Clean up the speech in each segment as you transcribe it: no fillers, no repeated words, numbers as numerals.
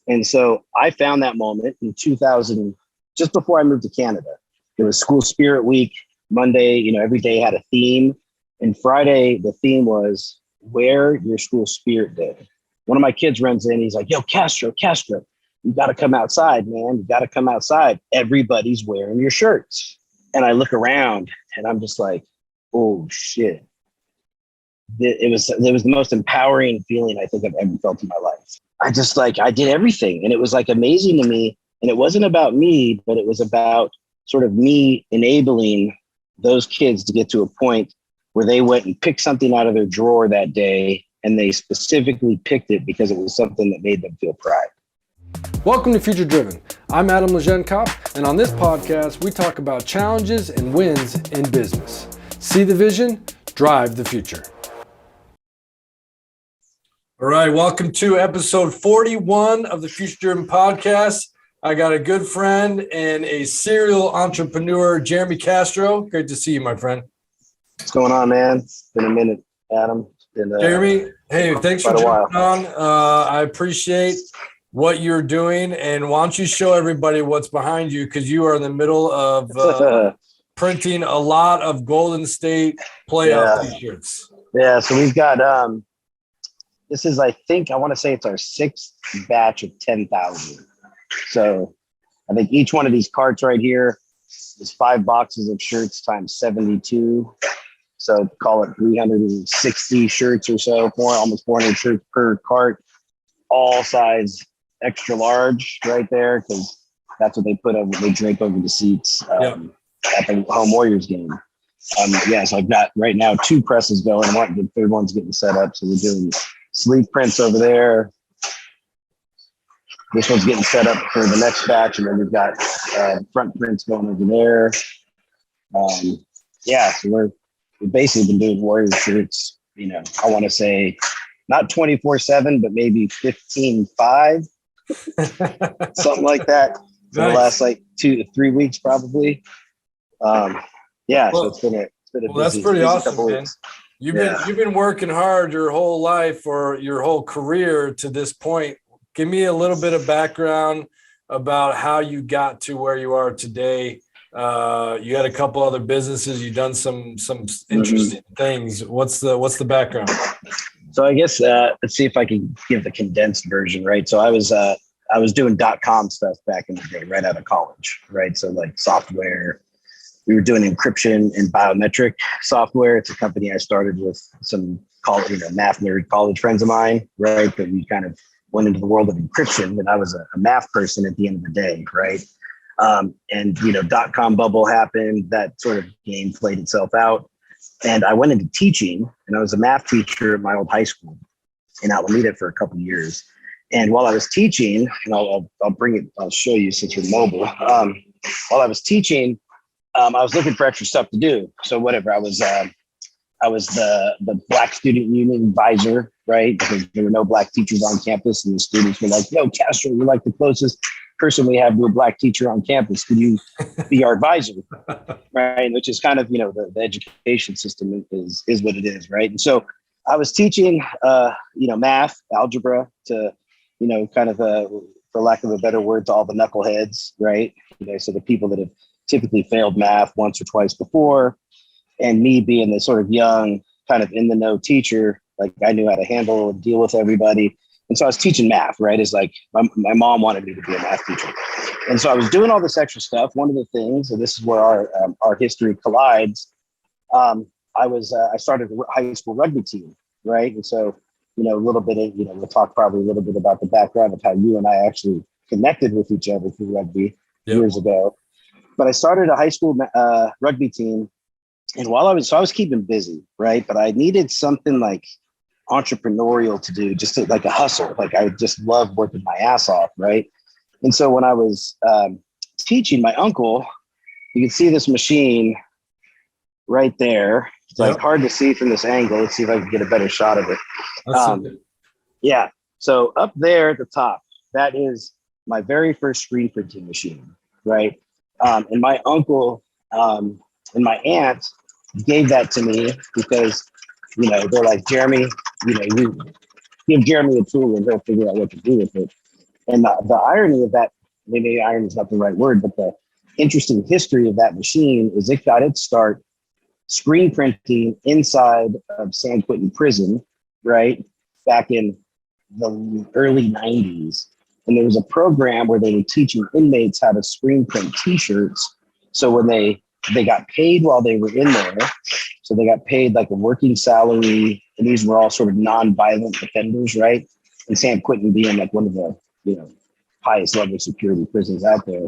And so I found that moment in 2000, just before I moved to Canada. It was School Spirit Week. Monday, every day had a theme. And Friday, the theme was Wear Your School Spirit Day. One of my kids runs in. He's like, yo, Castro, you got to come outside, man. You got to come outside. Everybody's wearing your shirts. And I look around and I'm just like, oh, shit. It was the most empowering feeling I think I've ever felt in my life. I did everything. And it was like amazing to me. And it wasn't about me, but it was about sort of me enabling those kids to get to a point where they went and picked something out of their drawer that day. And they specifically picked it because it was something that made them feel pride. Welcome to Future Driven. I'm Adam Lejeunekopp, and on this podcast, we talk about challenges and wins in business. See the vision, drive the future. All right, welcome to episode 41 of the Future Driven podcast. I got a good friend and a serial entrepreneur, Jeremy Castro. Great to see you, my friend. What's going on, man? It's been a minute, Adam. Jeremy, hey, thanks for jumping on. I appreciate what you're doing, and why don't you show everybody what's behind you, because you are in the middle of printing a lot of Golden State playoff t-shirts. Yeah, so we've got this is, I want to say it's our sixth batch of 10,000. So I think each one of these carts right here is 5 boxes of shirts times 72. So call it 360 shirts or so, almost 400 shirts per cart, all size extra large right there, because that's what they drape over the seats at the home Warriors game. So I've got right now 2 presses going. The third one's getting set up. So we're doing sleeve prints over there. This one's getting set up for the next batch, and then we've got front prints going over there. So we've basically been doing Warriors shirts, I want to say not 24/7, but maybe 15/5, something like that for the last 2 to 3 weeks, probably. So it's been a busy, that's pretty awesome, man. Weeks. You've been working hard your whole life, or your whole career to this point. Give me a little bit of background about how you got to where you are today. You had a couple other businesses. You've done some interesting things. What's the background? So I guess let's see if I can give the condensed version, right? So I was doing dotcom stuff back in the day, right out of college, right? So like software, we were doing encryption and biometric software. It's a company I started with some math nerd college friends of mine, right? But we kind of went into the world of encryption, and I was a math person at the end of the day, right? Dot-com bubble happened. That sort of game played itself out. And I went into teaching, and I was a math teacher at my old high school in Alameda for a couple of years. And while I was teaching, and I'll show you since we're mobile. While I was teaching, I was looking for extra stuff to do. So whatever, I was the Black Student Union advisor, right? Because there were no Black teachers on campus, and the students were like, "Yo, Castro, you're like the closest person we have to a Black teacher on campus. Could you be our advisor?" Right? Which is kind of, the education system is what it is, right? And so I was teaching, math, algebra to, kind of, for lack of a better word, to all the knuckleheads, right? So the people that have typically failed math once or twice before, and me being the sort of young, kind of in the know teacher, like I knew how to handle and deal with everybody. And so I was teaching math, right? It's like my mom wanted me to be a math teacher. And so I was doing all this extra stuff. One of the things, and this is where our history collides, I started a high school rugby team, right? And so, a little bit of, we'll talk probably a little bit about the background of how you and I actually connected with each other through rugby years ago. But I started a high school rugby team. And I was keeping busy, right? But I needed something like entrepreneurial to do, just like a hustle. Like I just love working my ass off, right? And so when I was teaching, my uncle, you can see this machine right there. It's like hard to see from this angle. Let's see if I can get a better shot of it. So up there at the top, that is my very first screen printing machine, right? And my uncle and my aunt gave that to me because, they're like, Jeremy, you give Jeremy a tool and he'll figure out what to do with it. And the irony of that, maybe irony is not the right word, but the interesting history of that machine is it got its start screen printing inside of San Quentin prison, right? Back in the early 90s. And there was a program where they were teaching inmates how to screen print t-shirts. So when they got paid while they were in there, so they got paid like a working salary, and these were all sort of non-violent offenders, right? And San Quentin being like one of the, highest level security prisons out there.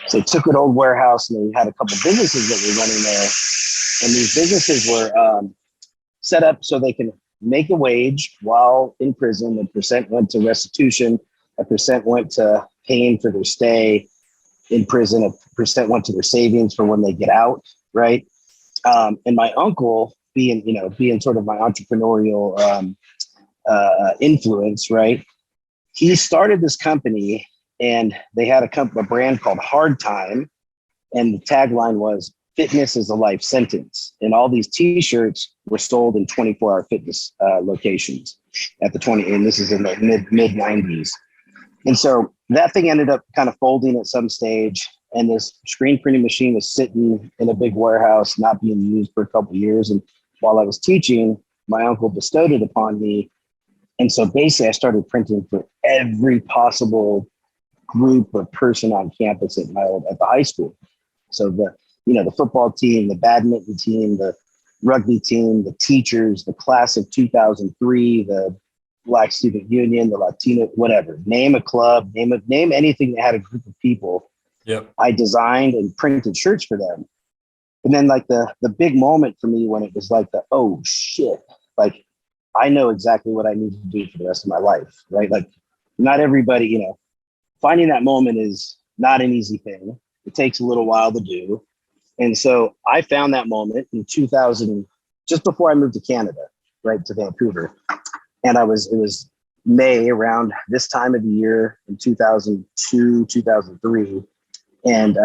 So they took an old warehouse and they had a couple businesses that were running there. And these businesses were set up so they can make a wage while in prison. A percent went to restitution, a percent went to paying for their stay in prison, a percent went to their savings for when they get out, right? And my uncle, being sort of my entrepreneurial influence, right? He started this company, and they had a brand called Hard Time, and the tagline was "Fitness is a life sentence." And all these T-shirts were sold in 24-hour fitness locations and this is in the mid 90s. And so that thing ended up kind of folding at some stage, and this screen printing machine was sitting in a big warehouse, not being used for a couple of years. And while I was teaching, my uncle bestowed it upon me. And so basically I started printing for every possible group or person on campus at the high school. So the football team, the badminton team, the rugby team, the teachers, the class of 2003, the Black Student Union, the Latino, whatever, name a club, name anything that had a group of people. Yep. I designed and printed shirts for them. And then like the big moment for me when it was like oh shit, like I know exactly what I need to do for the rest of my life, right? Like not everybody, finding that moment is not an easy thing. It takes a little while to do. And so I found that moment in 2000, just before I moved to Canada, right, to Vancouver. And it was May, around this time of the year in 2002, 2003. And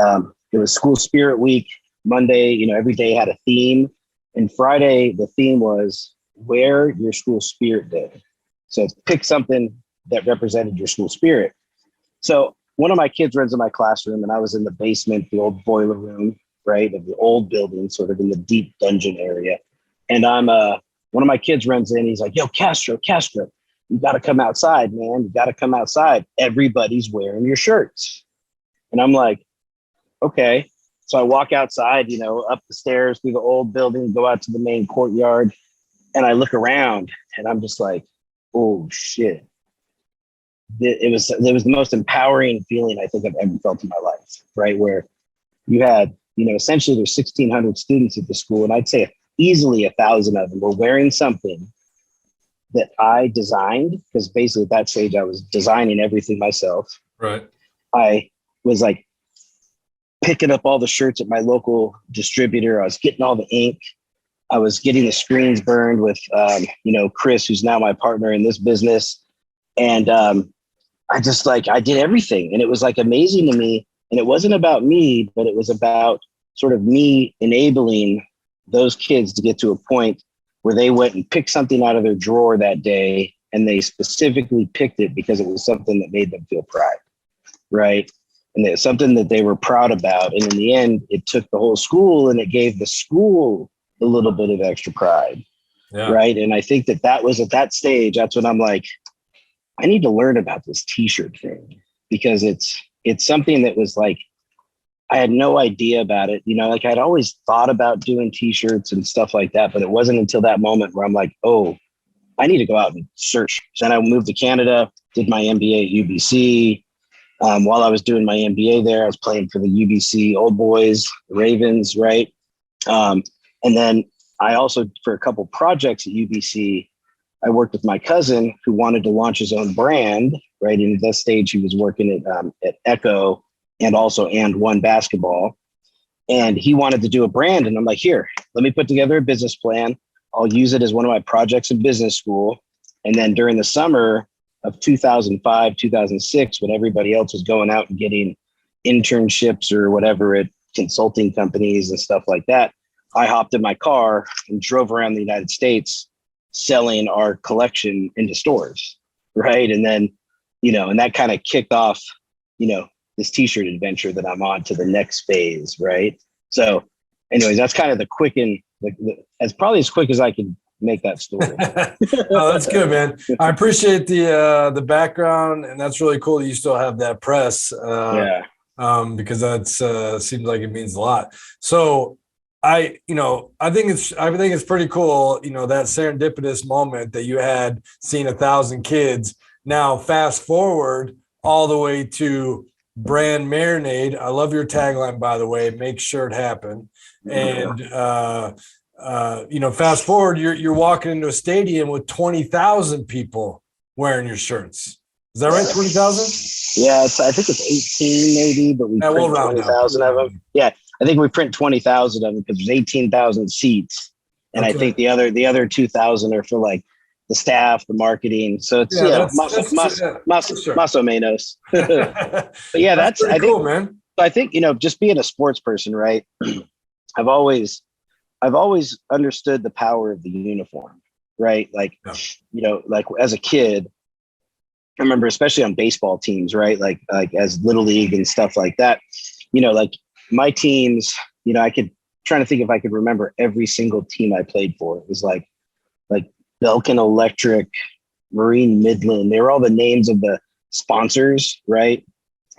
it was School Spirit Week. Monday, every day had a theme. And Friday, the theme was Wear Your School Spirit Day. So pick something that represented your school spirit. So one of my kids runs in my classroom, and I was in the basement, the old boiler room, right, of the old building, sort of in the deep dungeon area. And one of my kids runs in, he's like, "Yo, Castro, you got to come outside, man. You got to come outside. Everybody's wearing your shirts." And I'm like, okay. So I walk outside, up the stairs through the old building, go out to the main courtyard, and I look around, and I'm just like, oh shit. It was the most empowering feeling I think I've ever felt in my life, right? Where you had, essentially there's 1,600 students at the school, and I'd say easily 1,000 of them were wearing something that I designed, because basically at that stage I was designing everything myself. Right. I was like picking up all the shirts at my local distributor. I was getting all the ink. I was getting the screens burned with, Chris, who's now my partner in this business. And I did everything. And it was like amazing to me. And it wasn't about me, but it was about sort of me enabling those kids to get to a point where they went and picked something out of their drawer that day. And they specifically picked it because it was something that made them feel pride. Right. And it's something that they were proud about. And in the end, it took the whole school, and it gave the school a little bit of extra pride. Yeah. Right. And I think that was at that stage, that's when I'm like, I need to learn about this t-shirt thing, because it's something that was like, I had no idea about it. Like I'd always thought about doing t-shirts and stuff like that, but it wasn't until that moment where I'm like, oh, I need to go out and search. Then I moved to Canada, did my MBA at UBC. While I was doing my MBA there, I was playing for the UBC Old Boys, the Ravens, right? And then I also, for a couple projects at UBC, I worked with my cousin who wanted to launch his own brand, right? And at that stage, he was working at Echo and also And One Basketball. And he wanted to do a brand. And I'm like, here, let me put together a business plan. I'll use it as one of my projects in business school. And then during the summer of 2005, 2006, when everybody else was going out and getting internships or whatever at consulting companies and stuff like that, I hopped in my car and drove around the United States selling our collection into stores, right? And then and that kind of kicked off, this t-shirt adventure that I'm on to the next phase. Right. So anyways, that's kind of the quick and as probably as quick as I can make that story. Oh, that's good, man. I appreciate the background, and that's really cool that you still have that press. Because that's seems like it means a lot. So I think it's pretty cool, that serendipitous moment that you had seeing 1,000 kids. Now fast forward all the way to Brand Marinade. I love your tagline, by the way, make sure it happen. And fast forward, you're walking into a stadium with 20,000 people wearing your shirts. Is that right? 20,000? Yeah, I think it's 18 maybe, but we print 20,000 of them. Yeah, I think we print 20,000 of them because there's 18,000 seats, and I think the other 2,000 are for like the staff, the marketing. So it's más o menos. But yeah, that's I think, cool, man. I think just being a sports person, right? I've always understood the power of the uniform, right? Like, like as a kid, I remember, especially on baseball teams, right? Like as little league and stuff like that, like my teams, I could trying to think if I could remember every single team I played for. It was like Belkin Electric, Marine Midland. They were all the names of the sponsors, right?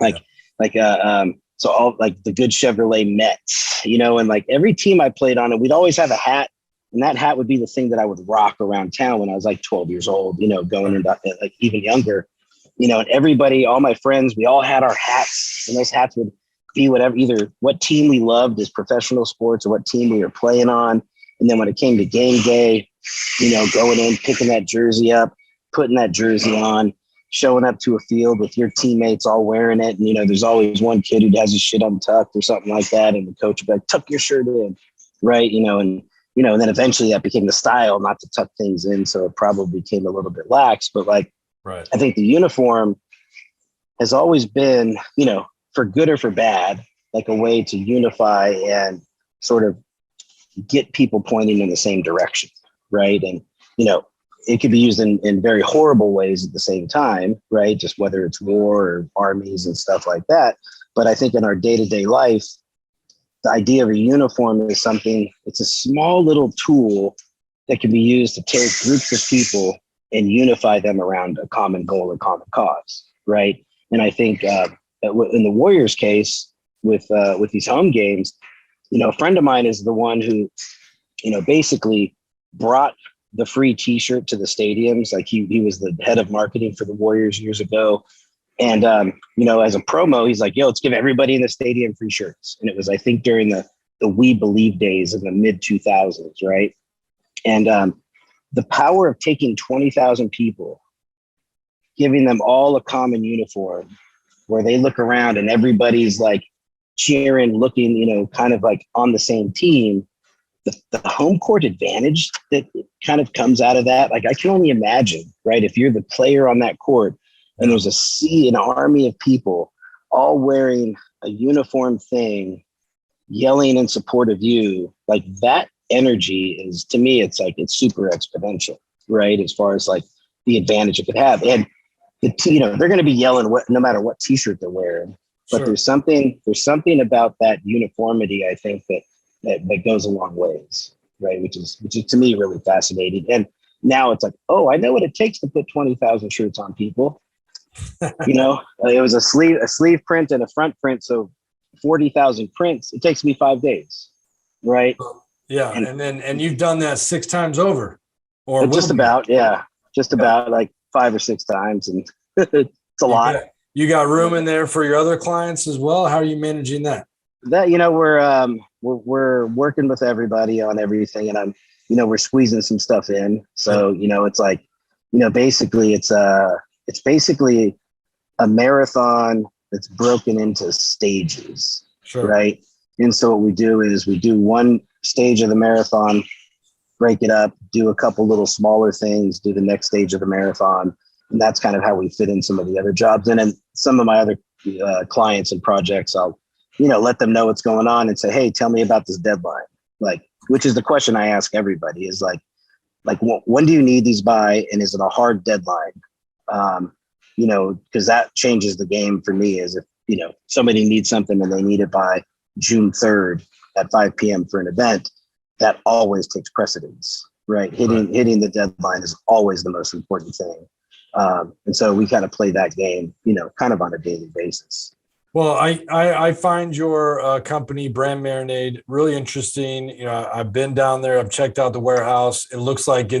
So all like the good Chevrolet Mets, and like every team I played on, and we'd always have a hat, and that hat would be the thing that I would rock around town when I was like 12 years old, going into like even younger, and everybody, all my friends, we all had our hats, and those hats would be whatever, either what team we loved as professional sports or what team we were playing on. And then when it came to game day, going in, picking that jersey up, putting that jersey on, showing up to a field with your teammates all wearing it. And, there's always one kid who has his shit untucked or something like that. And the coach would be like, tuck your shirt in. Right. And then eventually that became the style not to tuck things in. So it probably became a little bit lax, but right. I think the uniform has always been, for good or for bad, like a way to unify and sort of get people pointing in the same direction. Right. And, it could be used in very horrible ways at the same time, right? Just whether it's war or armies and stuff like that. But I think in our day-to-day life, the idea of a uniform is it's a small little tool that can be used to take groups of people and unify them around a common goal or common cause, right? And I think in the Warriors case, with these home games, a friend of mine is the one who, basically brought the free t-shirt to the stadiums. Like he was the head of marketing for the Warriors years ago. And, as a promo, he's like, yo, let's give everybody in the stadium free shirts. And it was, I think, during the We Believe days in the mid 2000s. Right. And the power of taking 20,000 people, giving them all a common uniform where they look around and everybody's like cheering, looking, kind of like on the same team. The home court advantage that kind of comes out of that. Like I can only imagine, right? If you're the player on that court and there's an army of people all wearing a uniform thing, yelling in support of you, like that energy is, to me, it's super exponential, right? As far as like the advantage it could have. And they're going to be yelling no matter what t-shirt they're wearing, but sure. there's something about that uniformity, I think, that goes a long ways, right? Which is to me really fascinating. And now it's like, oh, I know what it takes to put 20,000 shirts on people. It was a sleeve print and a front print, so 40,000 prints. It takes me 5 days, right? Yeah, and you've done that 6 times over, or just about, like 5 or 6 times, and it's a lot. You got room in there for your other clients as well. How are you managing that? That we're working with everybody on everything, and we're squeezing some stuff in. So it's like basically it's basically a marathon that's broken into stages, sure. Right? And so what we do is we do one stage of the marathon, break it up, do a couple little smaller things, do the next stage of the marathon, and that's kind of how we fit in some of the other jobs. And then some of my other clients and projects, I'll let them know what's going on and say, hey, tell me about this deadline. Like, which is the question I ask everybody is like, when do you need these by? And is it a hard deadline? because that changes the game for me. Is if, somebody needs something and they need it by June 3rd at 5 p.m. for an event, that always takes precedence, right? Hitting the deadline is always the most important thing. And so we kind of play that game, kind of on a daily basis. Well, I find your company, Brand Marinade, really interesting. I've been down there. I've checked out the warehouse. It looks like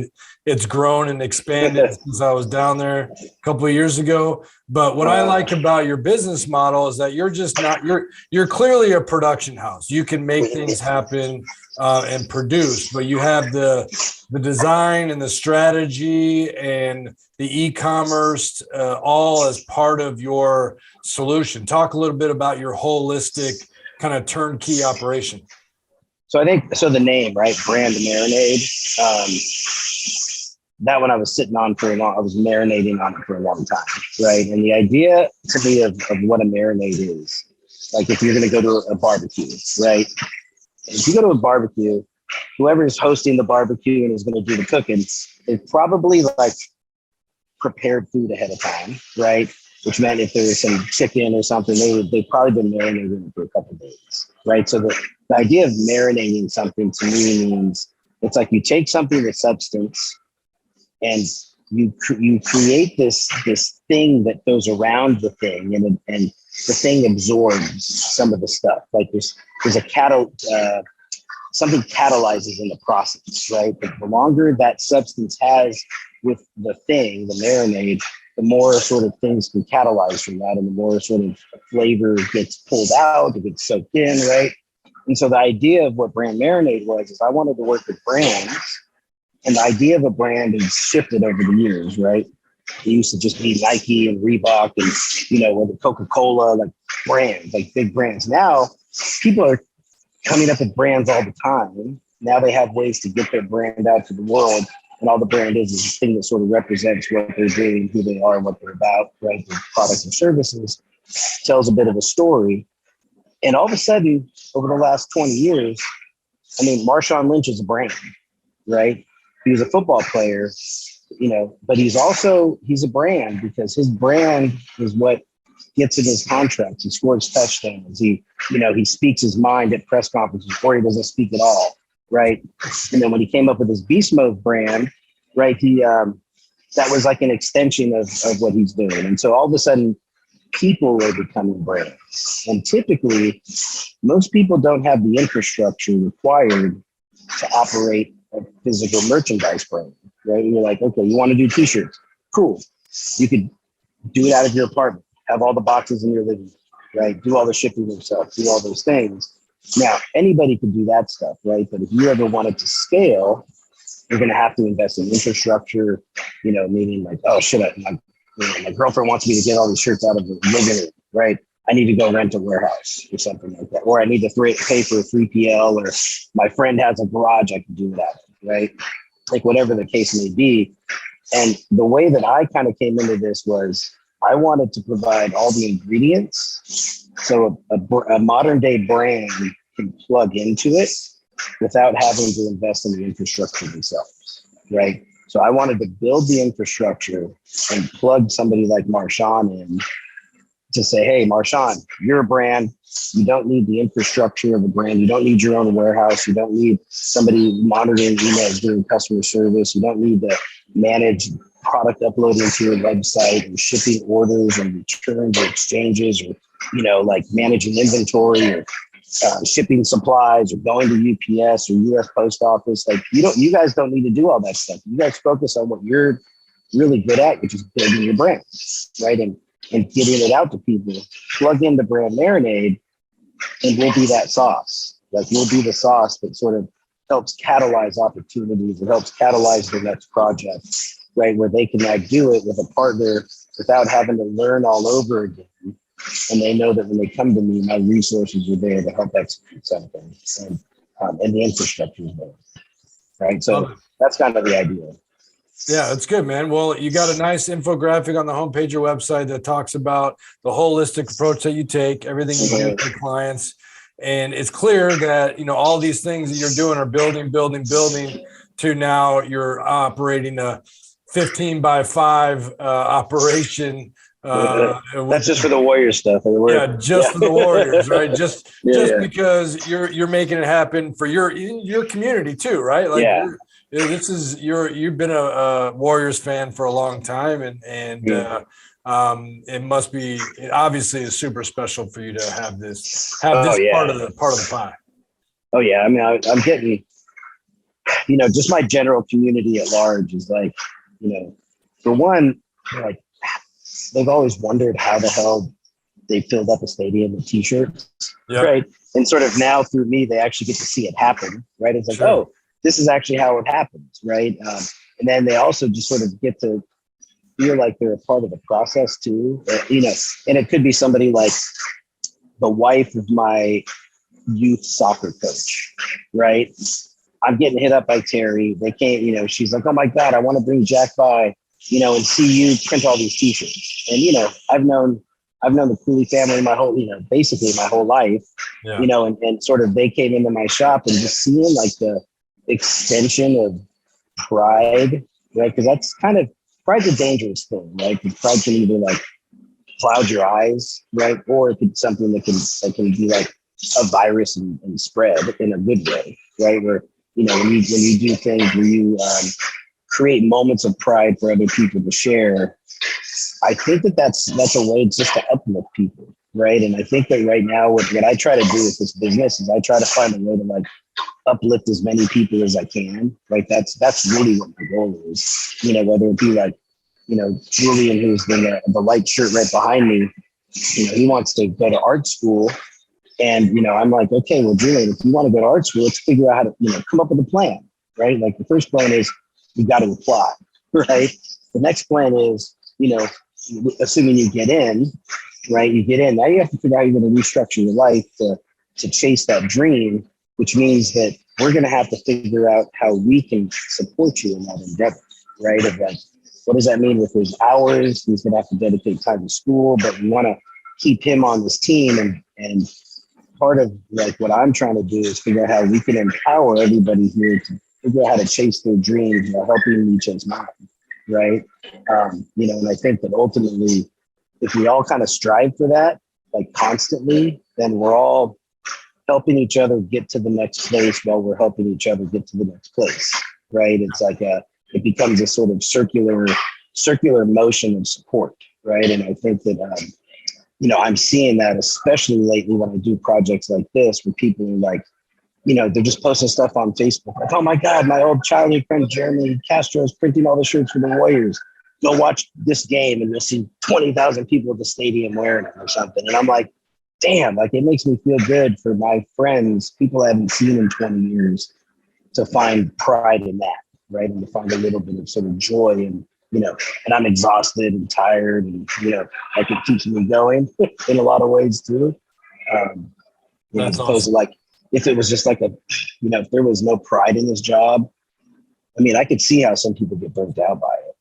it's grown and expanded since I was down there a couple of years ago. But what I like about your business model is that you're clearly a production house. You can make things happen and produce, but you have the design and the strategy and the e-commerce all as part of your solution. Talk a little bit about your holistic kind of turnkey operation. So I think, the name, right? Brand Marinade. That one I was sitting on I was marinating on it for a long time, right? And the idea to me of what a marinade is, like if you're going to go to a barbecue, right? If you go to a barbecue, whoever is hosting the barbecue and is going to do the cooking is probably like prepared food ahead of time, right? Which meant if there was some chicken or something, they've probably been marinating it for a couple of days, right? So the idea of marinating something to me means it's like you take something with substance and you create this thing that goes around the thing, and the thing absorbs some of the stuff. Like there's a something catalyzes in the process, right? But the longer that substance has with the thing, the marinade, the more sort of things can catalyze from that, and the more sort of flavor gets pulled out, it gets soaked in, right? And so the idea of what Brand Marinade was is I wanted to work with brands, and the idea of a brand has shifted over the years, right? It used to just be Nike and Reebok and, with Coca-Cola, like brands, like big brands. Now people are coming up with brands all the time. Now they have ways to get their brand out to the world. And all the brand is a thing that sort of represents what they're doing, who they are, what they're about, right? Their products and services, tells a bit of a story. And all of a sudden, over the last 20 years, Marshawn Lynch is a brand, right? He was a football player, but he's a brand because his brand is what gets in his contracts. He scores touchdowns. He speaks his mind at press conferences, or he doesn't speak at all, right? And then when he came up with his Beast Mode brand, right, that was like an extension of what he's doing. And so all of a sudden, people are becoming brands. And typically, most people don't have the infrastructure required to operate a physical merchandise brand, right? And you're like, okay, you want to do t-shirts? Cool. You could do it out of your apartment, have all the boxes in your living room, right? Do all the shipping yourself, do all those things. Now, anybody can do that stuff, right? But if you ever wanted to scale, you're going to have to invest in infrastructure, meaning like, oh shit, my girlfriend wants me to get all these shirts out of the living room, right? I need to go rent a warehouse or something like that. Or I need to pay for a 3PL, or my friend has a garage I can do that, right? Like whatever the case may be. And the way that I kind of came into this was I wanted to provide all the ingredients so a modern day brand can plug into it without having to invest in the infrastructure themselves, right? So I wanted to build the infrastructure and plug somebody like Marshawn in to say, hey, Marshawn, you're a brand. You don't need the infrastructure of a brand. You don't need your own warehouse. You don't need somebody monitoring emails during customer service. You don't need to manage product uploading to your website and shipping orders and returns or exchanges, or, like managing inventory or shipping supplies or going to UPS or US Post Office. Like you guys don't need to do all that stuff. You guys focus on what you're really good at, which is building your brand, right? And getting it out to people. Plug in the Brand Marinade and we'll be that sauce. Like we'll be the sauce that sort of helps catalyze opportunities. It helps catalyze the next project, right? Where they can now do it with a partner without having to learn all over again. And they know that when they come to me, my resources are there to help execute something, and the infrastructure is there, right? So that's kind of the idea. Yeah, that's good, man. Well, you got a nice infographic on the homepage of your website that talks about the holistic approach that you take, everything you do for clients. And it's clear that, all these things that you're doing are building to now you're operating a 15 by 5 operation That's just for the Warriors stuff. Yeah, just for the Warriors, right? Just because you're making it happen for your community too, right? Like you've been a Warriors fan for a long time, and it must be, it obviously is super special for you to have this part of the pie. Oh yeah, I mean, I'm getting, just my general community at large is like, for one, like they've always wondered how the hell they filled up a stadium with t-shirts, right? And sort of now through me, they actually get to see it happen, right? It's like, oh, this is actually how it happens, right? And then they also just sort of get to feel like they're a part of the process too, and it could be somebody like the wife of my youth soccer coach, right? I'm getting hit up by Terry. They can't, she's like, oh my God, I want to bring Jack by, and see you print all these t-shirts. And, I've known the Cooley family basically my whole life, and sort of they came into my shop and just seeing like the extension of pride, right? Because that's kind of, pride's a dangerous thing, right? Because pride can either like cloud your eyes, right? Or it could be something that can be like a virus and spread in a good way, right? Where, when you do things where you create moments of pride for other people to share, I think that's a way just to uplift people, right? And I think that right now what I try to do with this business is I try to find a way to like uplift as many people as I can. Like that's really what my goal is, whether it be like, Julian, who's the white shirt right behind me, he wants to go to art school. And, I'm like, okay, well, Julian, if you want to go to art school, let's figure out how to, come up with a plan, right? Like the first plan is you got to apply, right? The next plan is, assuming you get in, right? You get in, now you have to figure out how you're going to restructure your life to chase that dream, which means that we're going to have to figure out how we can support you in that endeavor, right? Of like, what does that mean with his hours? He's going to have to dedicate time to school, but we want to keep him on this team. And part of like what I'm trying to do is figure out how we can empower everybody here to figure out how to chase their dreams while helping them chase mine, right? And I think that ultimately, if we all kind of strive for that, like constantly, then we're all helping each other get to the next place while we're helping each other get to the next place, right? It's like it becomes a sort of circular motion of support, right? And I think that, I'm seeing that especially lately when I do projects like this, where people are like, they're just posting stuff on Facebook. Like, oh my God, my old childhood friend, Jeremy Castro, is printing all the shirts for the Warriors. Go watch this game and you'll see 20,000 people at the stadium wearing it or something. And I'm like, damn, like it makes me feel good for my friends, people I haven't seen in 20 years, to find pride in that, right? And to find a little bit of sort of joy and, and I'm exhausted and tired and, like it keeps me going in a lot of ways too. As opposed to like, if it was just like if there was no pride in this job, I mean, I could see how some people get burnt out by it.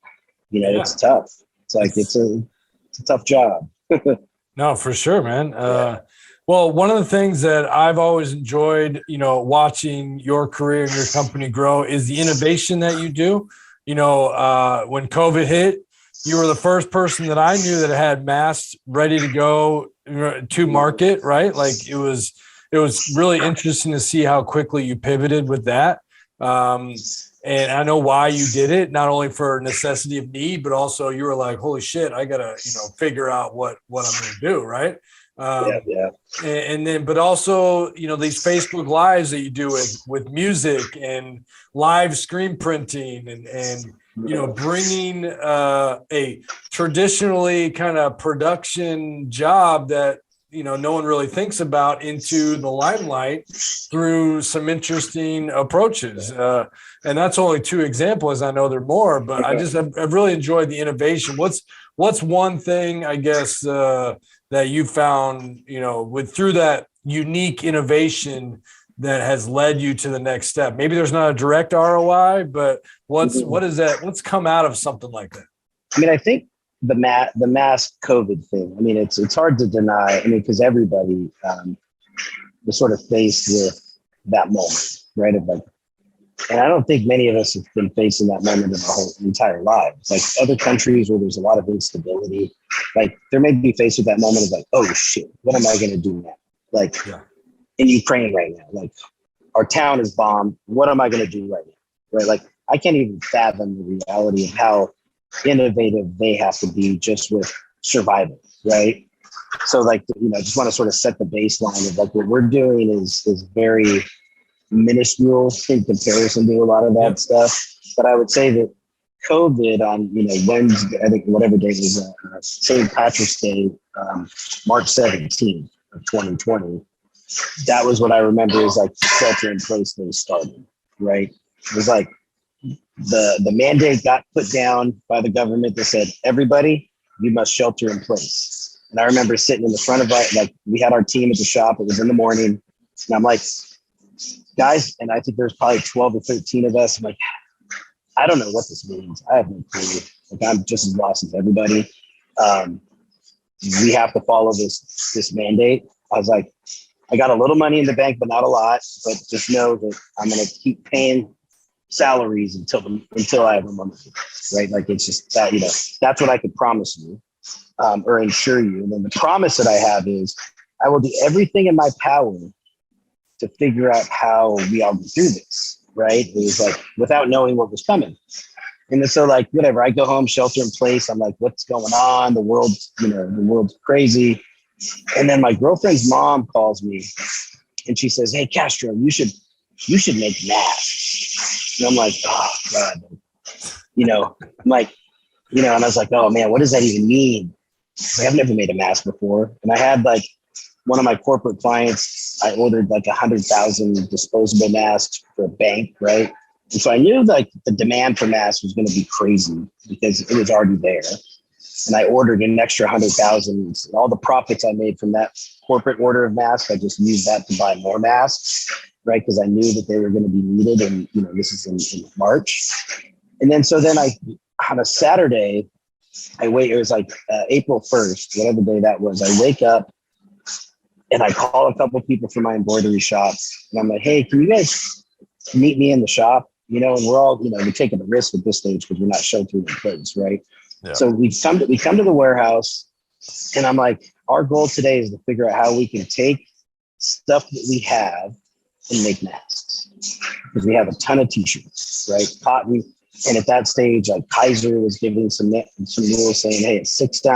It's tough. It's like, it's a tough job. No, for sure, man. Well, one of the things that I've always enjoyed, watching your career and your company grow is the innovation that you do. When COVID hit, you were the first person that I knew that had masks ready to go to market, right? Like it was really interesting to see how quickly you pivoted with that. And I know why you did it, not only for necessity of need, but also you were like, holy shit, I got to, figure out what I'm going to do. Right. And then, but also, these Facebook lives that you do with music and live screen printing and bringing a traditionally kind of production job that, no one really thinks about into the limelight through some interesting approaches. And that's only two examples. I know there are more, but I've really enjoyed the innovation. What's one thing, I guess, that you found, through that unique innovation that has led you to the next step? Maybe there's not a direct ROI, but what is that? What's come out of something like that? I mean, I think the mass COVID thing, I mean, it's hard to deny. I mean, because everybody was sort of faced with that moment, right? Of like, And I don't think many of us have been facing that moment in our whole entire lives. Like other countries where there's a lot of instability, like there may be faced with that moment of like, oh shit, what am I going to do now? Like in Ukraine right now, like our town is bombed. What am I going to do right now? Right? Like I can't even fathom the reality of how innovative they have to be just with survival. Right. So like, I just want to sort of set the baseline of like what we're doing is very minuscule in comparison to a lot of that stuff. But I would say that COVID on, Wednesday, I think whatever day was St. Patrick's Day, March 17th of 2020, that was what I remember is like the shelter in place thing started, right? It was like the mandate got put down by the government that said, everybody, you must shelter in place. And I remember sitting in the front of we had our team at the shop. It was in the morning. And I'm like, guys, and I think there's probably 12 or 13 of us. I'm like, I don't know what this means. I have no clue. Like I'm just as lost as everybody. We have to follow this mandate. I was like, I got a little money in the bank, but not a lot. But just know that I'm going to keep paying salaries until I have a money, right? Like it's just that, that's what I could promise you or ensure you. And then the promise that I have is I will do everything in my power to figure out how we all get through this, right? It was like without knowing what was coming. And then so like whatever, I go home, shelter in place. I'm like, what's going on? The world's crazy. And then my girlfriend's mom calls me and she says, hey, Castro, you should make masks. And I'm like, oh God. I'm like, and I was like, oh man, what does that even mean? Like, I've never made a mask before. And I had like one of my corporate clients, I ordered like 100,000 disposable masks for a bank, right? And so I knew like the demand for masks was going to be crazy because it was already there. And I ordered an extra 100,000. All the profits I made from that corporate order of masks, I just used that to buy more masks, right? Because I knew that they were going to be needed. And, this is in March. And then, on a Saturday, it was like April 1st, whatever day that was. I wake up and I call a couple people from my embroidery shop. And I'm like, hey, can you guys meet me in the shop? And we're all, we're taking a risk at this stage because we're not sheltering in place, right? Yeah. So we come to the warehouse and I'm like, our goal today is to figure out how we can take stuff that we have and make masks because we have a ton of t-shirts, right? Cotton. And at that stage, like Kaiser was giving some rules saying, hey, it's 6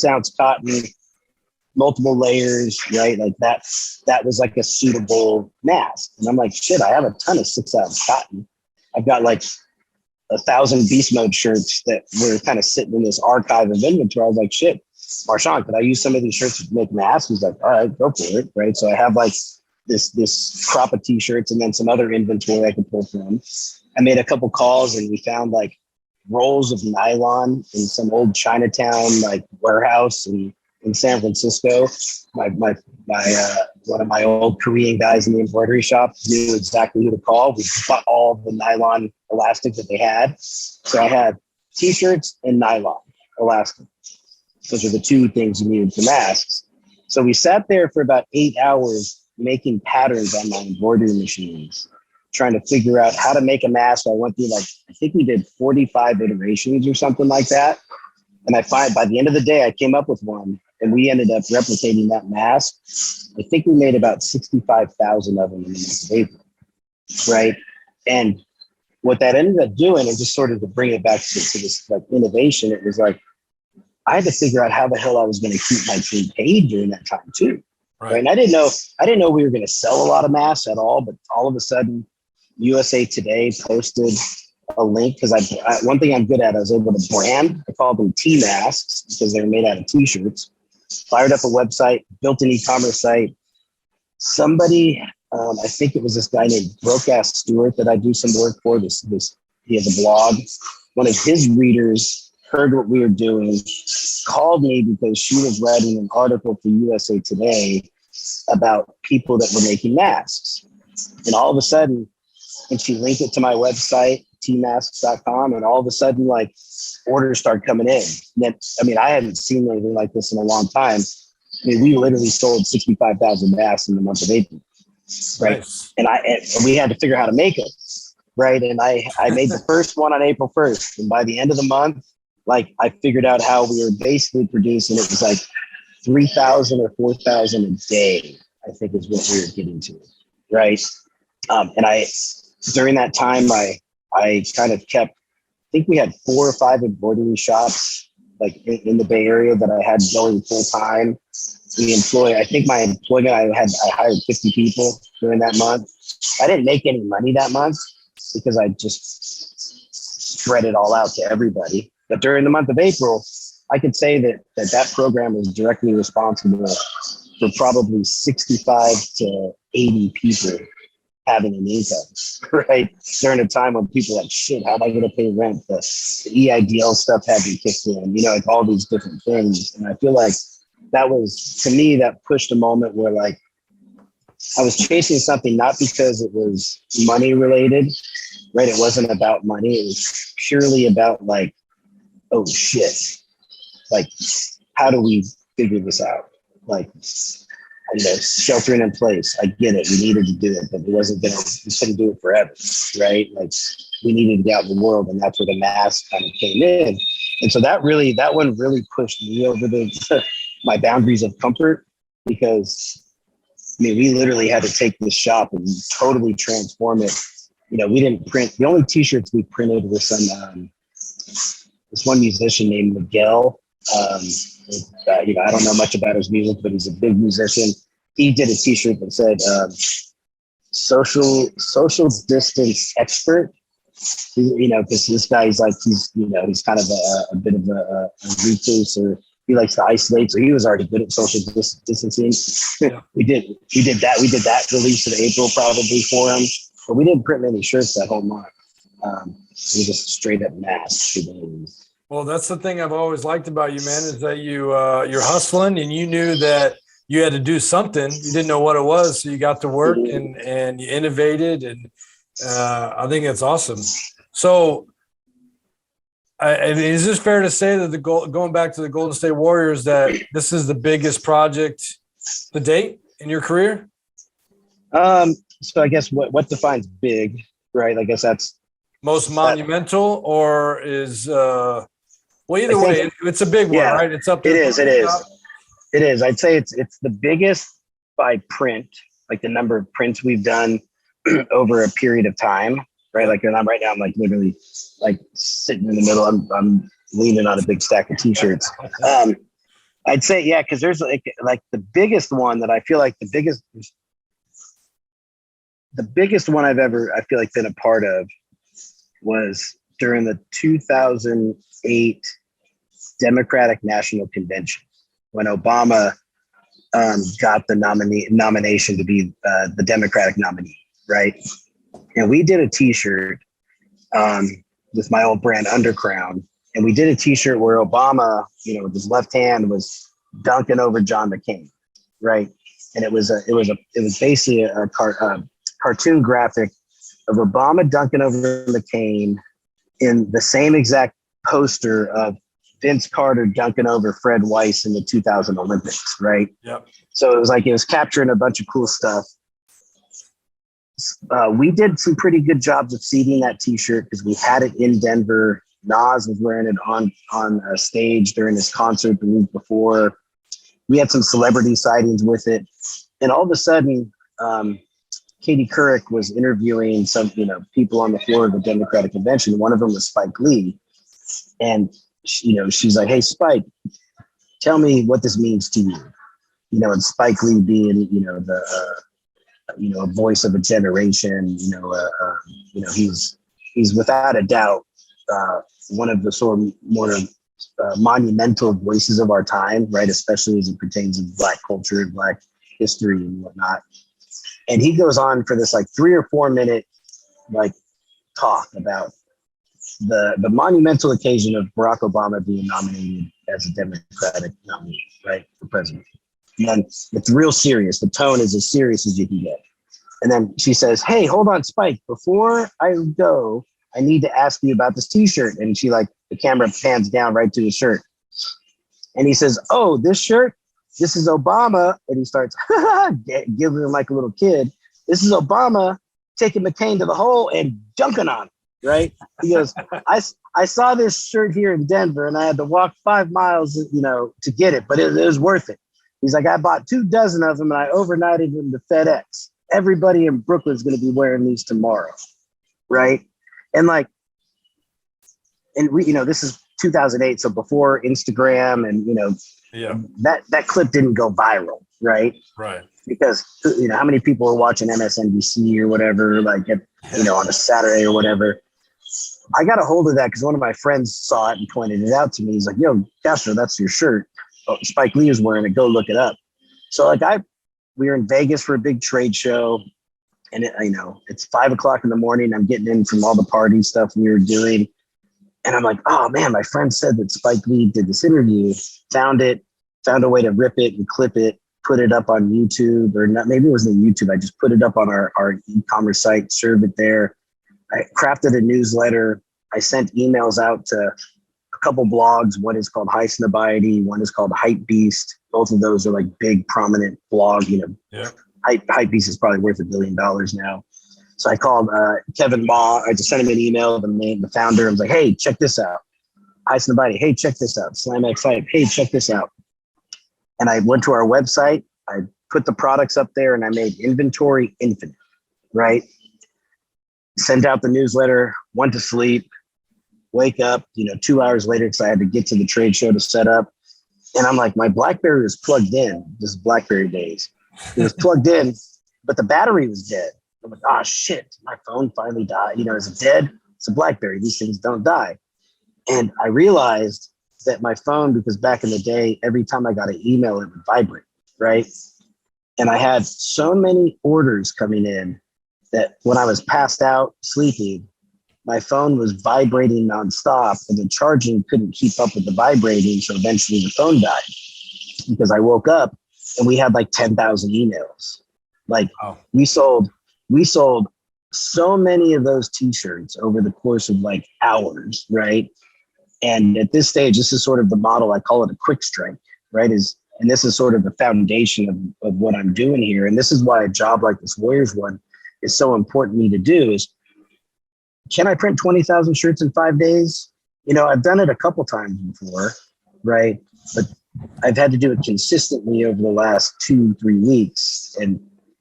ounce cotton, multiple layers, right? Like that was like a suitable mask. And I'm like, shit, I have a ton of 6 ounce cotton. I've got like 1,000 beast mode shirts that were kind of sitting in this archive of inventory. I was like, shit, Marshawn, could I use some of these shirts to make masks? He's like, all right, go for it. Right. So I have like this crop of t-shirts and then some other inventory I could pull from. I made a couple calls and we found like rolls of nylon in some old Chinatown like warehouse in San Francisco. My one of my old Korean guys in the embroidery shop knew exactly who to call. We bought all the nylon elastic that they had. So I had t-shirts and nylon elastic. Those are the two things you needed for masks. So we sat there for about 8 hours making patterns on my embroidery machines, trying to figure out how to make a mask. I went through I think we did 45 iterations or something like that. And by the end of the day, I came up with one and we ended up replicating that mask. I think we made about 65,000 of them in the month of April, right? And what that ended up doing, and just sort of to bring it back to this like innovation, it was like, I had to figure out how the hell I was going to keep my team paid during that time too. Right. And I didn't know we were going to sell a lot of masks at all, but all of a sudden USA Today posted a link because one thing I'm good at, I was able to brand. I called them T-masks because they were made out of t-shirts. Fired up a website, built an e-commerce site. Somebody, I think it was this guy named Broke-Ass Stewart that I do some work for. He has a blog. One of his readers heard what we were doing, called me because she was writing an article for USA Today about people that were making masks. And all of a sudden, and she linked it to my website, tmasks.com, and all of a sudden, like, orders started coming in. I hadn't seen anything like this in a long time. We literally sold 65,000 masks in the month of April, right? Nice. And we had to figure out how to make them. right? And I made the first one on April 1st. And by the end of the month, like I figured out how we were basically producing. It was like 3,000 or 4,000 a day, I think is what we were getting to, right? And during that time, I kind of kept, I think we had 4 or 5 embroidery shops like in the Bay Area that I had going full time. I think my employment, I hired 50 people during that month. I didn't make any money that month because I just spread it all out to everybody. But during the month of April, I could say that program was directly responsible for probably 65 to 80 people having an income, right? During a time when people are like, shit, how am I going to pay rent? The EIDL stuff had been kicked in, like all these different things. And I feel like that was, to me, that pushed a moment where like I was chasing something, not because it was money related, right? It wasn't about money. It was purely about like, oh shit, like, how do we figure this out? Like, sheltering in place. I get it. We needed to do it, but we couldn't do it forever, right? Like we needed to get out in the world, and that's where the mask kind of came in. And so that one really pushed me over my boundaries of comfort, because we literally had to take this shop and totally transform it. We didn't print, the only t-shirts we printed were some, this one musician named Miguel. I don't know much about his music, but he's a big musician. He did a t-shirt that said, social distance expert. Because this guy is like, he's kind of a bit of a recluse, or he likes to isolate. So he was already good at social distancing. Yeah. We did that. We did that release in April probably for him, but we didn't print many shirts that whole month. It was just straight up mass. Well, that's the thing I've always liked about you, man, is that you're hustling, and you knew that you had to do something. You didn't know what it was, so you got to work and you innovated, and I think it's awesome. So, is this fair to say that going back to the Golden State Warriors, that this is the biggest project to date in your career? So I guess what defines big, right? I guess that's most monumental, or is either way, it's a big one, right? It's up there. It is. I'd say it's the biggest by print, like the number of prints we've done over a period of time, right? Like right now, I'm like literally like sitting in the middle. I'm leaning on a big stack of t-shirts. I'd say, yeah, because there's like the biggest one that I feel like the biggest one I've ever, I feel like, been a part of was during the 2008 Democratic National Convention, when Obama got the nomination to be the Democratic nominee, right? And we did a t-shirt with my old brand Undercrown, and we did a t-shirt where Obama, with his left hand was dunking over John McCain, right? And it was basically a cartoon graphic of Obama dunking over McCain in the same exact poster of Vince Carter dunking over Fred Weiss in the 2000 Olympics, right? Yep. So it was capturing a bunch of cool stuff. We did some pretty good jobs of seeding that t-shirt because we had it in Denver. Nas was wearing it on a stage during his concert the week before. We had some celebrity sightings with it. And all of a sudden, Katie Couric was interviewing some, people on the floor of the Democratic Convention. One of them was Spike Lee. And, she's like, hey, Spike, tell me what this means to you. And Spike Lee being, a voice of a generation, he's without a doubt one of the sort of more monumental voices of our time, right? Especially as it pertains to Black culture and Black history and whatnot. And he goes on for this 3 or 4 minute talk about the monumental occasion of Barack Obama being nominated as a Democratic nominee, right, for president. And then it's real serious. The tone is as serious as you can get. And then she says, hey, hold on, Spike, before I go, I need to ask you about this t-shirt. And she the camera pans down right to his shirt. And he says, oh, this shirt, this is Obama. And he starts giggling like a little kid. This is Obama taking McCain to the hole and dunking on it, right? He goes, I saw this shirt here in Denver and I had to walk 5 miles, to get it, but it was worth it. He's like, I bought 24 of them and I overnighted them to FedEx. Everybody in Brooklyn's going to be wearing these tomorrow, right? And we, this is 2008, so before Instagram, and that clip didn't go viral, right? Right. Because how many people are watching MSNBC or whatever, on a Saturday or whatever. I got a hold of that because one of my friends saw it and pointed it out to me. He's like, "Yo, Castro, that's your shirt. Oh, Spike Lee is wearing it. Go look it up." So we were in Vegas for a big trade show, and it's 5 o'clock in the morning. I'm getting in from all the party stuff we were doing. And I'm like, oh man, my friend said that Spike Lee did this interview, found a way to rip it and clip it, put it up on YouTube, or not, maybe it wasn't YouTube. I just put it up on our e-commerce site, served it there. I crafted a newsletter. I sent emails out to a couple blogs. One is called High Snobiety. One is called Hype Beast. Both of those are like big, prominent blog. Hype Beast is probably worth $1 billion now. So I called Kevin Ma. I just sent him an email, the founder. I was like, hey, check this out. High Snobiety. Hey, check this out. SlamX Hype. Hey, check this out. And I went to our website. I put the products up there and I made inventory infinite, right? Sent out the newsletter, went to sleep, wake up, 2 hours later because I had to get to the trade show to set up. And I'm like, my BlackBerry was plugged in. This is BlackBerry days. It was plugged in, but the battery was dead. I'm like, oh shit, my phone finally died. Is it dead? It's a BlackBerry. These things don't die. And I realized that my phone, because back in the day, every time I got an email, it would vibrate, right? And I had so many orders coming in that when I was passed out, sleeping, my phone was vibrating nonstop and the charging couldn't keep up with the vibrating. So eventually the phone died because I woke up and we had like 10,000 emails. Wow. We sold so many of those t-shirts over the course of like hours, right? And at this stage, this is sort of the model. I call it a quick strike, right? And this is sort of the foundation of what I'm doing here. And this is why a job like this Warriors one is so important to me to do is, can I print 20,000 shirts in 5 days? I've done it a couple times before, right? But I've had to do it consistently over the last 2-3 weeks. And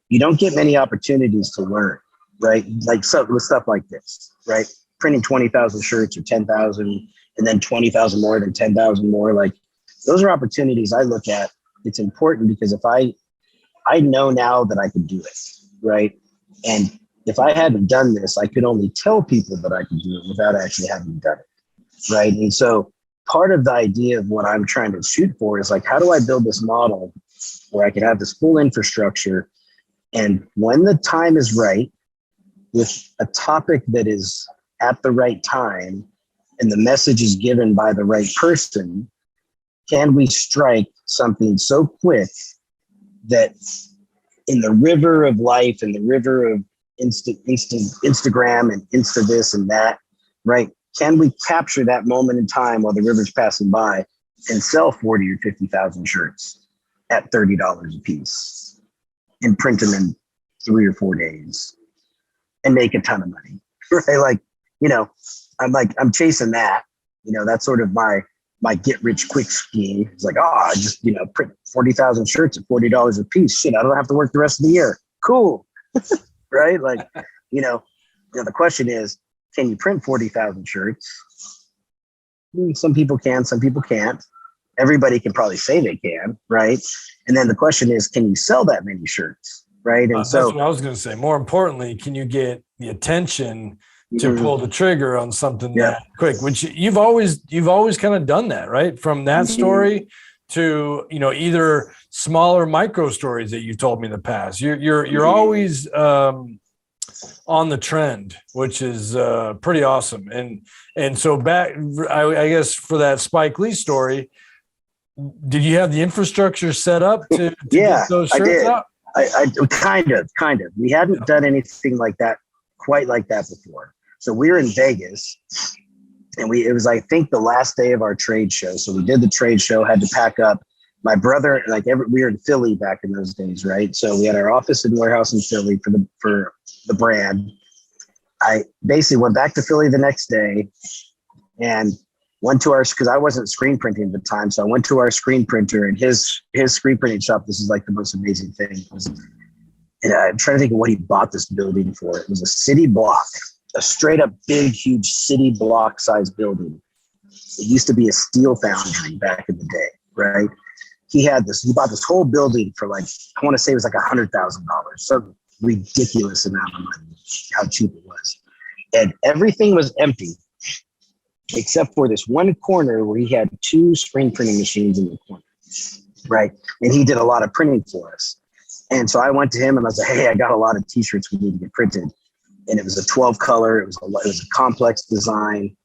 you don't get many opportunities to learn, right? With stuff like this, right? Printing 20,000 shirts or 10,000 and then 20,000 more, then 10,000 more. Those are opportunities I look at. It's important because if I know now that I can do it, right? And if I hadn't done this, I could only tell people that I could do it without actually having done it, right? And so part of the idea of what I'm trying to shoot for is how do I build this model where I can have this full infrastructure, and when the time is right, with a topic that is at the right time and the message is given by the right person, can we strike something so quick that in the river of life and the river of Instagram and Insta this and that, right? Can we capture that moment in time while the river's passing by and sell 40 or 50,000 shirts at $30 a piece and print them in 3 or 4 days and make a ton of money, right? I'm chasing that, that's sort of my get rich quick scheme. It's I just, print 40,000 shirts at $40 a piece. Shit, I don't have to work the rest of the year. Cool. Right? The question is, can you print 40,000 shirts? Some people can, some people can't. Everybody can probably say they can, right? And then the question is, can you sell that many shirts, right? And that's what I was going to say. More importantly, can you get the attention to pull the trigger on something that quick? Which you've always kind of done that, right? From that story to either smaller micro stories that you've told me in the past. You're always on the trend, which is pretty awesome. And so back, I guess for that Spike Lee story, did you have the infrastructure set up to get those shirts out? I kind of. We hadn't done anything like that, quite like that before. So we were in Vegas, and it was, I think, the last day of our trade show. So we did the trade show, had to pack up. my brother, we were in Philly back in those days, right? So we had our office and warehouse in Philly for the brand. I basically went back to Philly the next day and went to because I wasn't screen printing at the time. So I went to our screen printer, and his screen printing shop. This is like the most amazing thing. I'm trying to think of what he bought this building for. It was a city block, a straight up big, huge city block size building. It used to be a steel foundry back in the day, right? He bought this whole building for I want to say it was like $100,000. Some ridiculous amount of money, how cheap it was. And everything was empty except for this one corner where he had 2 screen printing machines in the corner, right? And he did a lot of printing for us. And so I went to him and I was like, hey, I got a lot of t-shirts we need to get printed. And it was a 12 color. It was a complex design.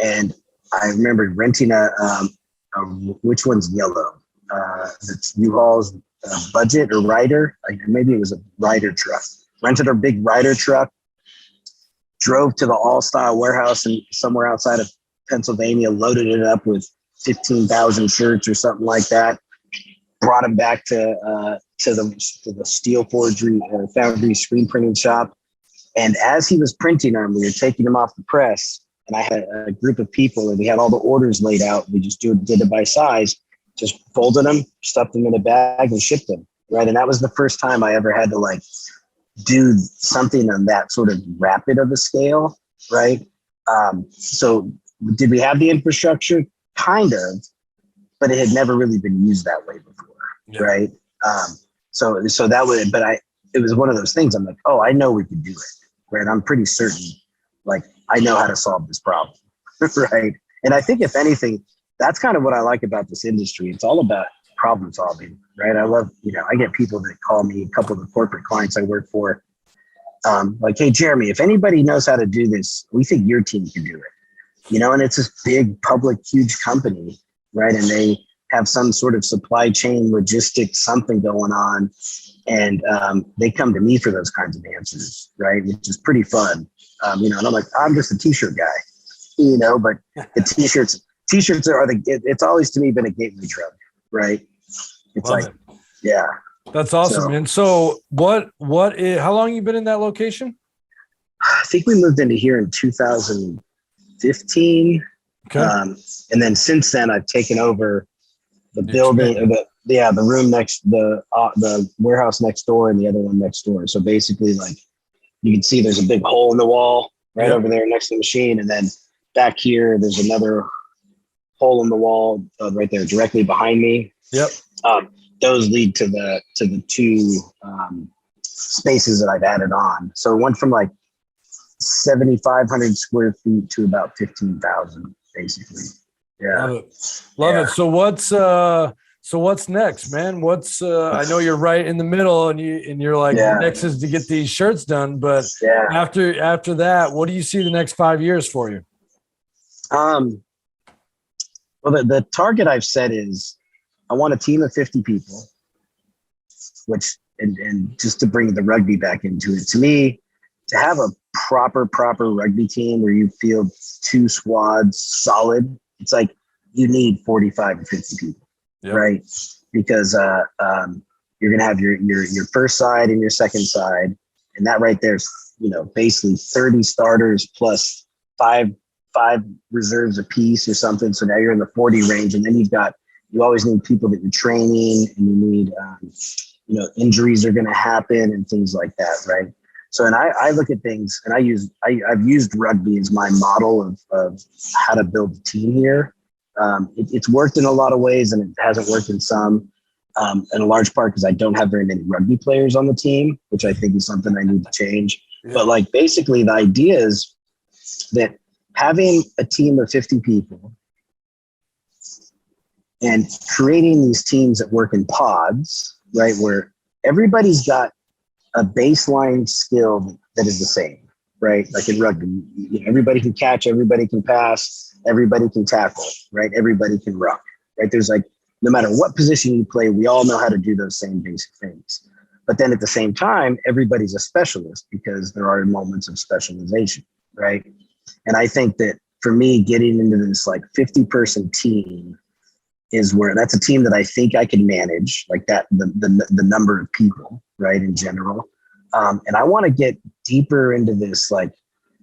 And I remember renting which one's yellow? It's U-Haul's Budget or Ryder. Maybe it was a Ryder truck. Rented a big Ryder truck, drove to the All-Style warehouse and somewhere outside of Pennsylvania, loaded it up with 15,000 shirts or something like that. Brought them back to the steel forgery or foundry screen printing shop. And as he was printing them, we were taking them off the press. And I had a group of people, and we had all the orders laid out. We just did it by size, just folded them, stuffed them in a bag, and shipped them. Right. And that was the first time I ever had to do something on that sort of rapid of a scale. Right. So did we have the infrastructure? Kind of, but it had never really been used that way before. Yeah. Right. So that would, it was one of those things. I'm like, oh, I know we could do it. Right. I'm pretty certain, I know how to solve this problem. Right. And I think if anything, that's kind of what I like about this industry. It's all about problem solving. Right. I love, I get people that call me, a couple of the corporate clients I work for, hey, Jeremy, if anybody knows how to do this, we think your team can do it. And it's this big public, huge company, right? And they have some sort of supply chain logistics, something going on. And they come to me for those kinds of answers, right? Which is pretty fun. And I'm like, I'm just a t-shirt guy, but the t-shirts it's always to me been a gateway drug, right? It's Love it. Yeah. That's awesome. And so how long you been in that location? I think we moved into here in 2015. Okay. And then since then I've taken over the building, the room next, the warehouse next door and the other one next door. So basically you can see there's a big hole in the wall right over there next to the machine. And then back here, there's another hole in the wall right there directly behind me. Yep. Those lead to the 2 spaces that I've added on. So it went from 7,500 square feet to about 15,000 basically. Yeah. Love it. So what's next, man? I know you're right in the middle and you're like, next is to get these shirts done. But after that, what do you see the next 5 years for you? Well, the target I've set is I want a team of 50 people, and just to bring the rugby back into it, to me, to have a proper rugby team where you field 2 squads solid, it's you need 45 to 50 people, right? Because you're going to have your first side and your second side. And that right there's, basically 30 starters plus five reserves a piece or something. So now you're in the 40 range. And then you always need people that you're training, and you need, injuries are going to happen and things like that. Right. So, and I look at things, and I've used rugby as my model of how to build a team here. It's worked in a lot of ways, and it hasn't worked in some, in a large part because I don't have very many rugby players on the team, which I think is something I need to change. Yeah. But basically the idea is that having a team of 50 people and creating these teams that work in pods, right, where everybody's got a baseline skill that is the same, right? Like in rugby, everybody can catch, everybody can pass, everybody can tackle, right? Everybody can ruck, right? There's no matter what position you play, we all know how to do those same basic things. But then at the same time, everybody's a specialist because there are moments of specialization, right? And I think that for me, getting into this 50-person team is where that's a team that I think I can manage, like that, the number of people, right, in general. And I want to get deeper into this, like,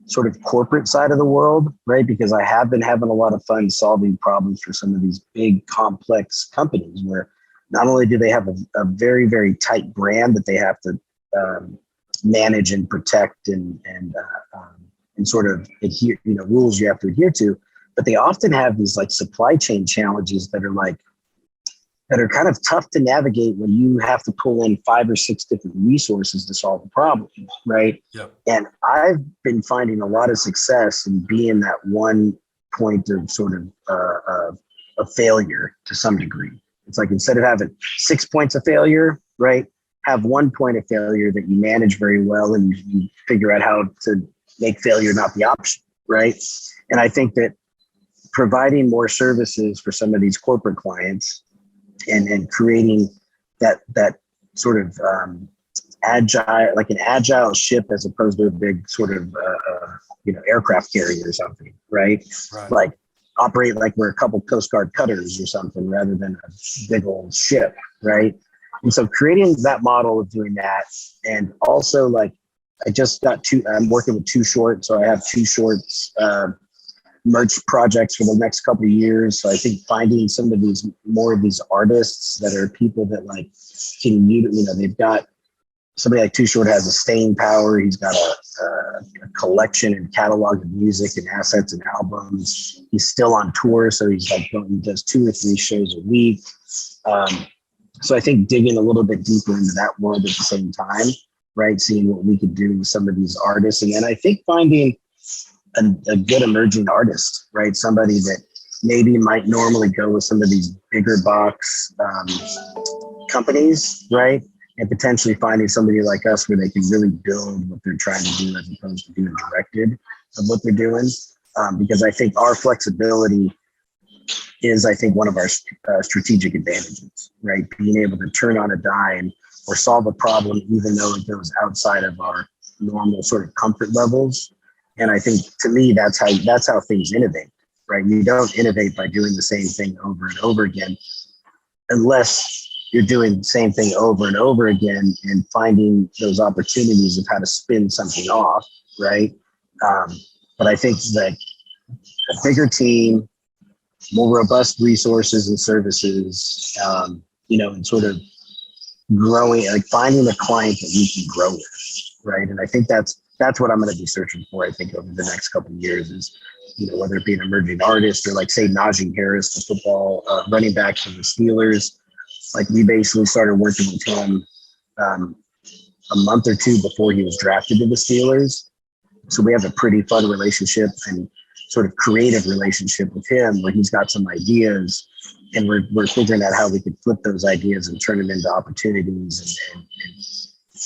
sort of corporate side of the world, right? Because I have been having a lot of fun solving problems for some of these big, complex companies where not only do they have a very, very tight brand that they have to manage and protect and sort of adhere, rules you have to adhere to, but they often have these like supply chain challenges that are kind of tough to navigate when you have to pull in 5 or 6 different resources to solve a problem, right? Yep. And I've been finding a lot of success in being that one point of sort of a failure to some degree. It's like, instead of having 6 points of failure, right, have 1 point of failure that you manage very well, and you figure out how to make failure not the option, right? And I think that providing more services for some of these corporate clients and creating that sort of agile, like an agile ship as opposed to a big sort of aircraft carrier or something, right? Like operate like we're a couple Coast Guard cutters or something rather than a big old ship, right? And so creating that model of doing that, and also like I'm working with Too Short, so I have Too Short's merch projects for the next couple of years. So I think finding some of these more of these artists that are people that like can they've got somebody like Too Short has a staying power. He's got a collection and catalog of music and assets and albums. He's still on tour, so he does 2 or 3 shows a week. So I think digging a little bit deeper into that world at the same time, right? Seeing what we could do with some of these artists, and then I think finding a good emerging artist, right? Somebody that maybe might normally go with some of these bigger box companies, right? And potentially finding somebody like us where they can really build what they're trying to do as opposed to doing directed of what they're doing. Because I think our flexibility is, I think, one of our strategic advantages, right? Being able to turn on a dime or solve a problem, even though it goes outside of our normal sort of comfort levels. And I think, to me, that's how things innovate, right? You don't innovate by doing the same thing over and over again, unless you're doing the same thing over and over again and finding those opportunities of how to spin something off, right? But I think that a bigger team, more robust resources and services, and sort of growing, like finding a client that we can grow with, right? And I think that's what I'm going to be searching for, I think, over the next couple of years is, whether it be an emerging artist or like, say, Najee Harris, the football running back from the Steelers. Like, we basically started working with him a month or 2 before he was drafted to the Steelers. So we have a pretty fun relationship and sort of creative relationship with him where he's got some ideas, and we're figuring out how we could flip those ideas and turn them into opportunities and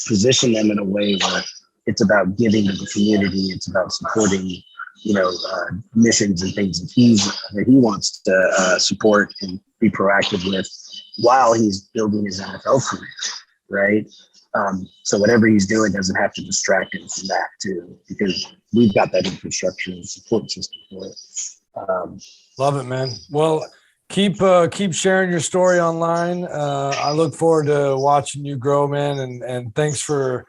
position them in a way where it's about giving to the community. It's about supporting, missions and things that he wants to support and be proactive with while he's building his NFL career, right? So whatever he's doing doesn't have to distract him from that too, because we've got that infrastructure and support system for it. Love it, man. Well, keep sharing your story online. I look forward to watching you grow, man. And thanks for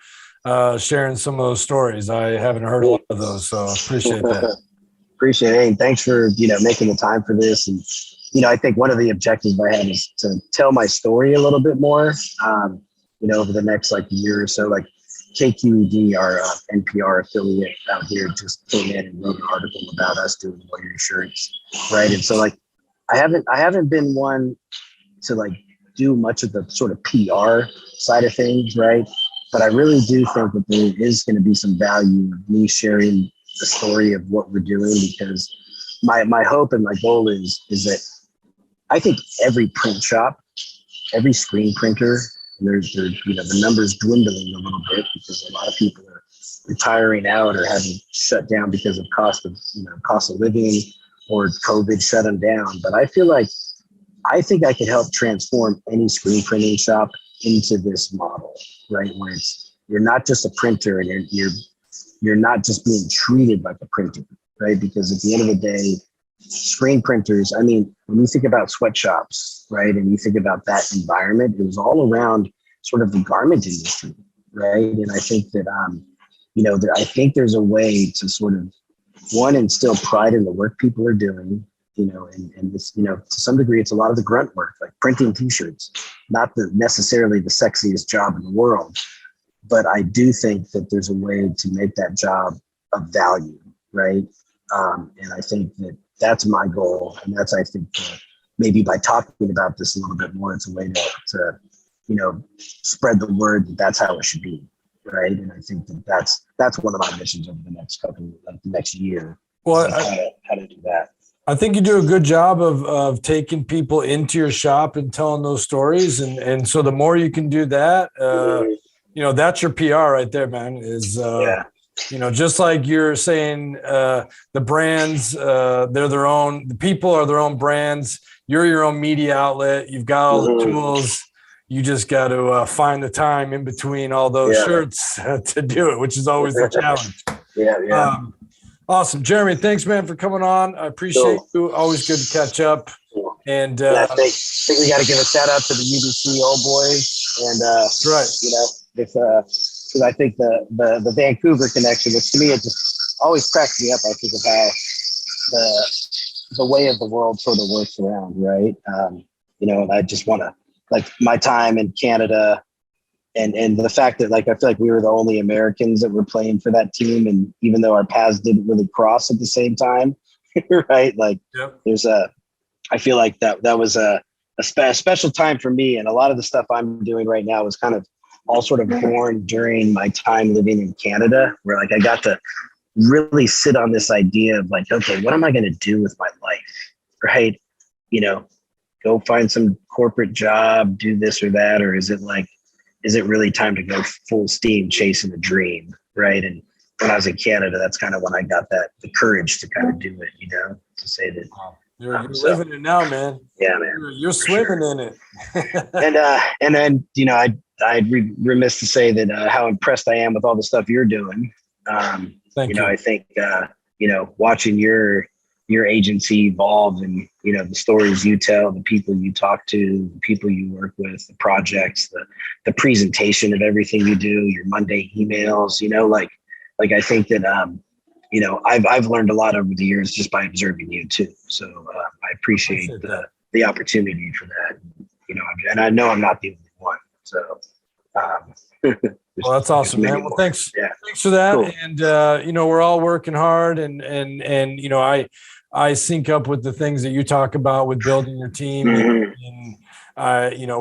sharing some of those stories. I haven't heard a lot of those, so appreciate that. Appreciate it. And thanks for, making the time for this. And, I think one of the objectives I had is to tell my story a little bit more, over the next year or so. Like KQED, our NPR affiliate out here, just came in and wrote an article about us doing lawyer shirts, right? And so I haven't been one to do much of the sort of PR side of things, right? But I really do think that there is going to be some value of me sharing the story of what we're doing, because my hope and my goal is that I think every print shop, every screen printer, there's the numbers dwindling a little bit because a lot of people are retiring out or having shut down because of cost of living, or COVID shut them down. But I think I could help transform any screen printing shop into this model, right? Where you're not just a printer and you're not just being treated like a printer, right? Because at the end of the day, screen printers. I mean, when you think about sweatshops, right, and you think about that environment, it was all around sort of the garment industry, right? And I think that, I think there's a way to sort of, one, instill pride in the work people are doing, and this, to some degree, it's a lot of the grunt work, like printing T-shirts, not necessarily the sexiest job in the world, but I do think that there's a way to make that job of value, right? And I think that that's my goal, and that's, I think, maybe by talking about this a little bit more, it's a way to spread the word that that's how it should be, right? And I think that that's one of my missions over the next the next year. Well, how to do that. I think you do a good job of taking people into your shop and telling those stories. And so the more you can do that, that's your PR right there, man, is, just like you're saying, the brands, the people are their own brands. You're your own media outlet. You've got all the tools. You just got to find the time in between all those shirts to do it, which is always the challenge. Awesome. Jeremy, thanks, man, for coming on. I appreciate you. Always good to catch up. And I think we got to give a shout out to the UBC old boys. And, that's right. Because I think the Vancouver connection, which to me, it just always cracks me up. I think of how the way of the world sort of works around, right? And I just want to, like, my time in Canada, and the fact that, like, I feel like we were the only Americans that were playing for that team, and even though our paths didn't really cross at the same time, right? Like, I feel like that was a special time for me, and a lot of the stuff I'm doing right now is kind of all sort of born during my time living in Canada, where, like, I got to really sit on this idea of, like, okay, what am I going to do with my life, right? Go find some corporate job, do this or that, or is it really time to go full steam chasing a dream, right? And when I was in Canada, that's kind of when I got the courage to kind of do it, to say that. Wow. You're living it now, man. Yeah, man. You're swimming in it. and then, I'd be remiss to say that how impressed I am with all the stuff you're doing. Thank you. I think, watching your agency evolve, and, the stories you tell, the people you talk to, the people you work with, the projects, the presentation of everything you do, your Monday emails, like I think that, I've learned a lot over the years just by observing you too. So I appreciate the opportunity for that, and I know I'm not the only one. So, well, that's awesome, man. Well, thanks for that. Cool. And, we're all working hard, and I sync up with the things that you talk about with building your team. And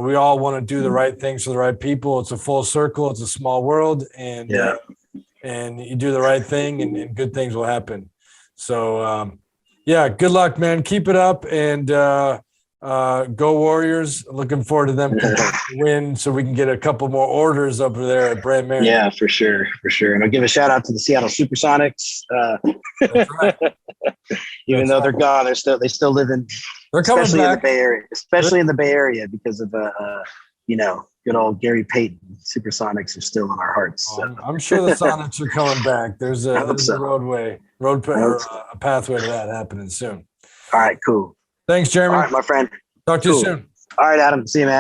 we all want to do the right things for the right people. It's a full circle. It's a small world, and you do the right thing, and good things will happen. So, good luck, man. Keep it up, and go Warriors. Looking forward to them to win, so we can get a couple more orders over there at Brand Marinade. Yeah, for sure. And I'll give a shout out to the Seattle Supersonics. That's right. Even though they're gone, they still live in. They're coming back. Especially in the Bay Area, because of good old Gary Payton. Supersonics are still in our hearts. So. I'm sure the Sonics are coming back. There's a pathway to that happening soon. All right, cool. Thanks, Jeremy. All right, my friend. Talk to you soon. All right, Adam. See you, man.